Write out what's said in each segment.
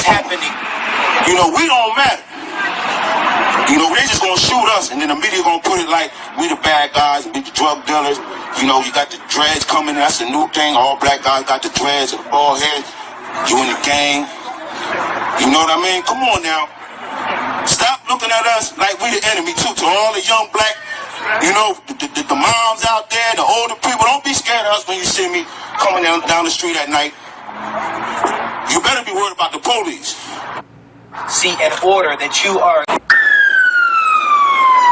happening. You know, we don't matter. You know, they just gonna shoot us, and then the media gonna put it like we the bad guys, we the drug dealers. You know, you got the dreads coming, that's a new thing. All black guys got the dreads and the bald head. You in the gang. You know what I mean? Come on now. Stop looking at us like we the enemy too. To all the young black, you know, the moms out there, the older people, don't be scared of us when you see me coming down the street at night. You better be worried about the police. See and order that you are.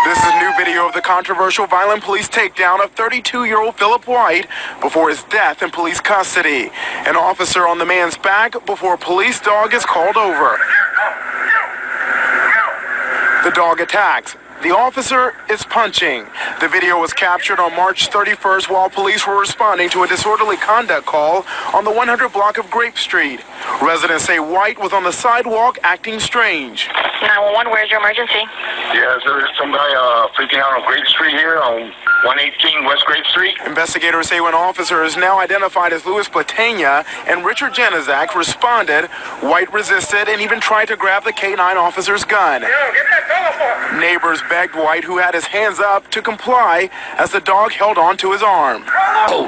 This is new video of the controversial Vineland Police takedown of 32-year-old Phillip White before his death in police custody. An officer on the man's back before a police dog is called over. The dog attacks. The officer is punching. The video was captured on March 31st while police were responding to a disorderly conduct call on the 100 block of Grape Street. Residents say White was on the sidewalk acting strange. 911, where's your emergency? Yeah, there's some guy freaking out on Grape Street here, on 118 West Grape Street. Investigators say when officers now identified as Louis Platania and Richard Janizak responded, White resisted and even tried to grab the K-9 officer's gun. Yo, get that telephone! Neighbors begged White, who had his hands up, to comply as the dog held on to his arm.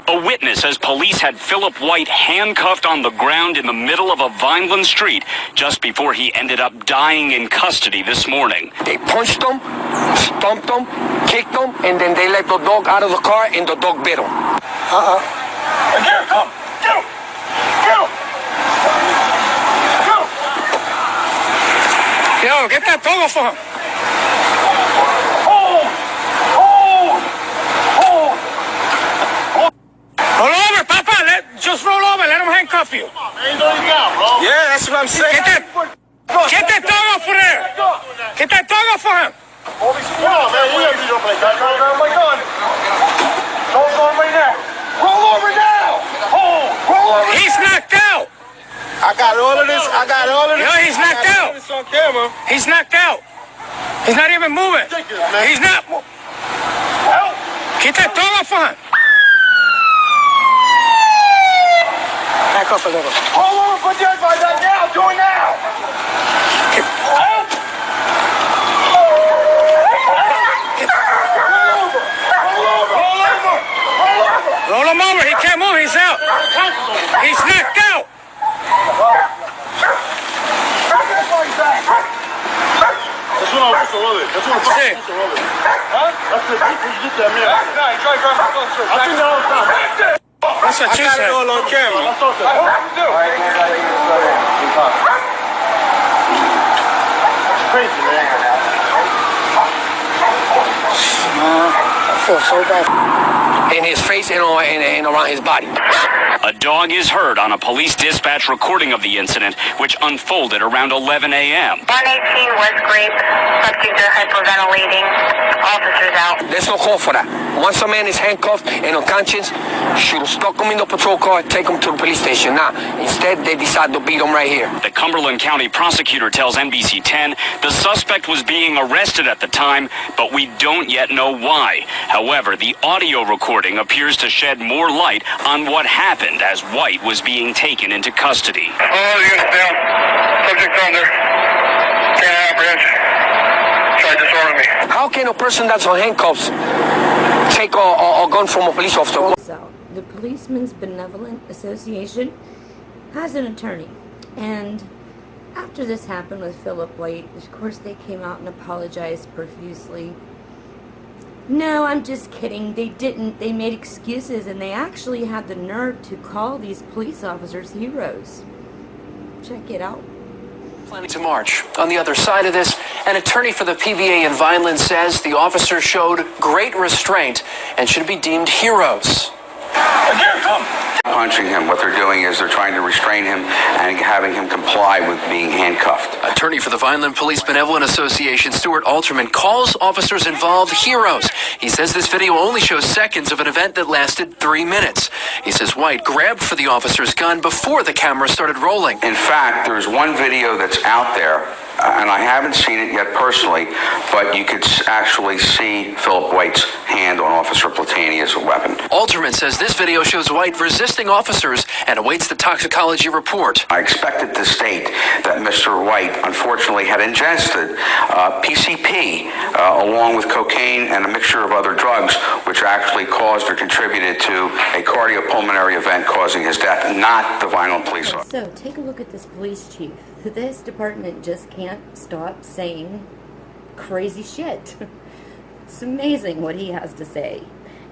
A witness says police had Phillip White handcuffed on the ground in the middle of a Vineland street just before he ended up dying in custody this morning. They punched him, stomped him, kicked him, and then they let the dog out of the car and the dog bit him. And here, come! Get him! Get him! Get him! Yo, get that dog off of him! Roll over, Papa. Just roll over. Let him handcuff you. Yeah, that's what I'm saying. Get that dog off of there. Get that dog off of him. Come on, man. You gotta be up like that. Grab my gun. Don't go right now. Roll over now. Roll over. He's knocked out. I got all of this. Yo, he's knocked out. It's on camera. He's knocked out. He's not even moving. He's not. Get that dog off of him. Back up a little. Roll over, put your advice out now. Do it now. Roll him over. He can't move. He's out. He's knocked out. That's what I'm supposed to roll it. That's what I'm supposed to roll it. Huh? That's the people you get that, man. I think that all the time. That's what you said. I got it all on camera. That's what you do. That's crazy, man. I feel so bad. In his face and around his body. A dog is heard on a police dispatch recording of the incident, which unfolded around 11 a.m. 118 West Grape, subject are hyperventilating, officers out. There's no call for that. Once a man is handcuffed and unconscious, should have stuck him in the patrol car, take him to the police station. Now, instead, they decide to beat him right here. The Cumberland County prosecutor tells NBC 10 the suspect was being arrested at the time, but we don't yet know why. However, the audio recording appears to shed more light on what happened as White was being taken into custody. All units down. Subject under. Canine apprehension. Try to disorder me. How can a person that's on handcuffs take a gun from a police officer? So, the Policemen's Benevolent Association has an attorney, and after this happened with Phillip White, of course they came out and apologized profusely. No, I'm just kidding. They didn't. They made excuses, and they actually had the nerve to call these police officers heroes. Check it out. Planning to march. On the other side of this, an attorney for the PBA in Vineland says the officers showed great restraint and should be deemed heroes. Punching him. What they're doing is they're trying to restrain him and having him comply with being handcuffed. Attorney for the Vineland Police Benevolent Association, Stuart Alterman, calls officers involved heroes. He says this video only shows seconds of an event that lasted 3 minutes. He says White grabbed for the officer's gun before the camera started rolling. In fact, there's one video that's out there and I haven't seen it yet personally, but you could actually see Phillip White's hand on Officer Platania's weapon. Alterman says this video shows White resisting officers and awaits the toxicology report. I expected to state that Mr. White unfortunately had ingested PCP along with cocaine and a mixture of other drugs, which actually caused or contributed to a cardiopulmonary event causing his death, not the Vineland Police officer. So take a look at this police chief. This department just can't stop saying crazy shit. It's amazing what he has to say.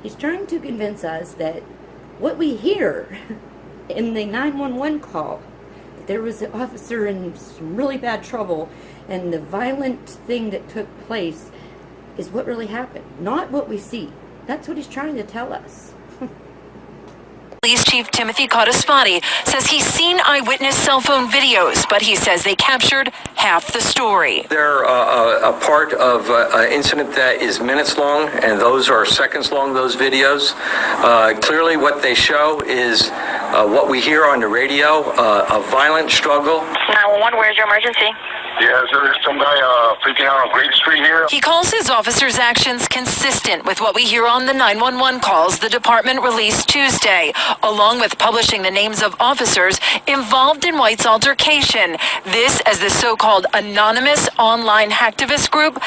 He's trying to convince us that what we hear in the 911 call, that there was an officer in some really bad trouble and the violent thing that took place is what really happened, not what we see. That's what he's trying to tell us. Police Chief Timothy Cotespati says he's seen eyewitness cell phone videos, but he says they captured half the story. They're a part of an incident that is minutes long, and those are seconds long, those videos. Clearly what they show is what we hear on the radio, a violent struggle. 911, where's your emergency? Yeah, so there's some guy freaking out on Grape Street here. He calls his officers' actions consistent with what we hear on the 911 calls the department released Tuesday, along with publishing the names of officers involved in White's altercation. This as the so-called anonymous online hacktivist group.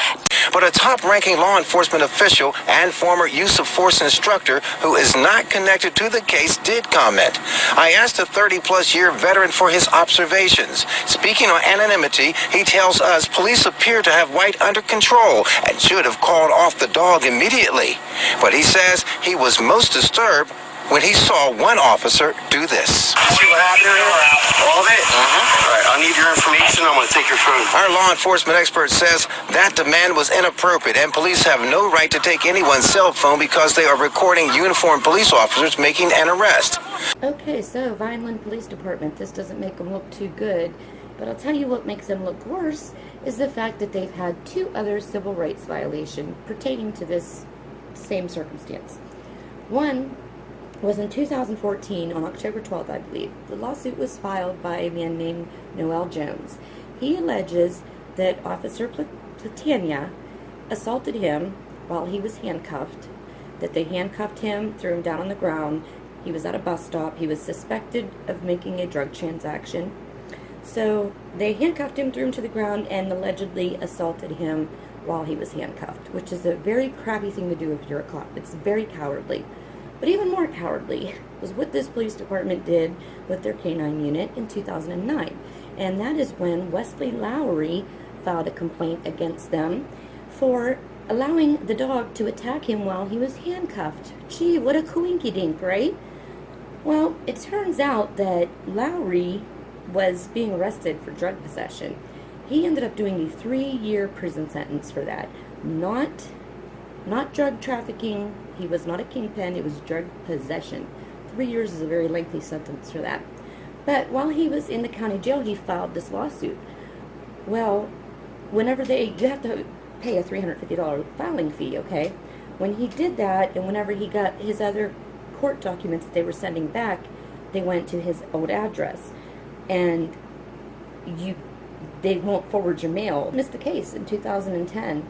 But a top-ranking law enforcement official and former use of force instructor who is not connected to the case did comment. I asked a 30-plus-year veteran for his observations. Speaking on anonymity, he tells us police appear to have White under control and should have called off the dog immediately. But he says he was most disturbed when he saw one officer do this. See what happened here? All of it? All right, I need your information. I'm going to take your phone. Our law enforcement expert says that demand was inappropriate and police have no right to take anyone's cell phone because they are recording uniformed police officers making an arrest. Okay, so Vineland Police Department, this doesn't make them look too good, but I'll tell you what makes them look worse is the fact that they've had 2 other civil rights violations pertaining to this same circumstance. One was in 2014, on October 12th, I believe. The lawsuit was filed by a man named Noel Jones. He alleges that Officer Platania assaulted him while he was handcuffed, that they handcuffed him, threw him down on the ground. He was at a bus stop. He was suspected of making a drug transaction. So they handcuffed him, threw him to the ground, and allegedly assaulted him while he was handcuffed, which is a very crappy thing to do if you're a cop. It's very cowardly. But even more cowardly was what this police department did with their canine unit in 2009. And that is when Wesley Lowry filed a complaint against them for allowing the dog to attack him while he was handcuffed. Gee, what a coinkydink, right? Well, it turns out that Lowry was being arrested for drug possession. He ended up doing a 3-year prison sentence for that. Not drug trafficking. He was not a kingpin. It was drug possession. 3 years is a very lengthy sentence for that. But while he was in the county jail, he filed this lawsuit. Well, you have to pay a $350 filing fee, okay? When he did that, and whenever he got his other court documents that they were sending back, they went to his old address. And they won't forward your mail. Missed the case in 2010.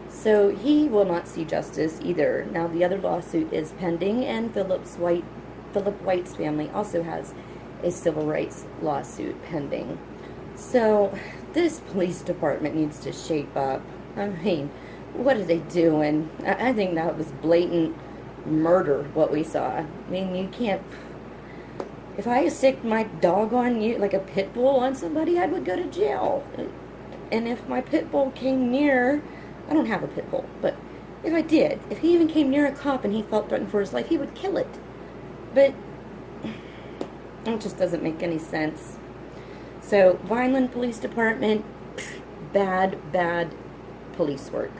So he will not see justice either. Now the other lawsuit is pending, and Phillip White's family also has a civil rights lawsuit pending. So this police department needs to shape up. I mean, what are they doing? I think that was blatant murder, what we saw. I mean, you can't... If I sicked my dog on you, like a pit bull on somebody, I would go to jail. And if my pit bull came near... I don't have a pit bull, but if I did, if he even came near a cop and he felt threatened for his life, he would kill it. But it just doesn't make any sense. So, Vineland Police Department, bad police work.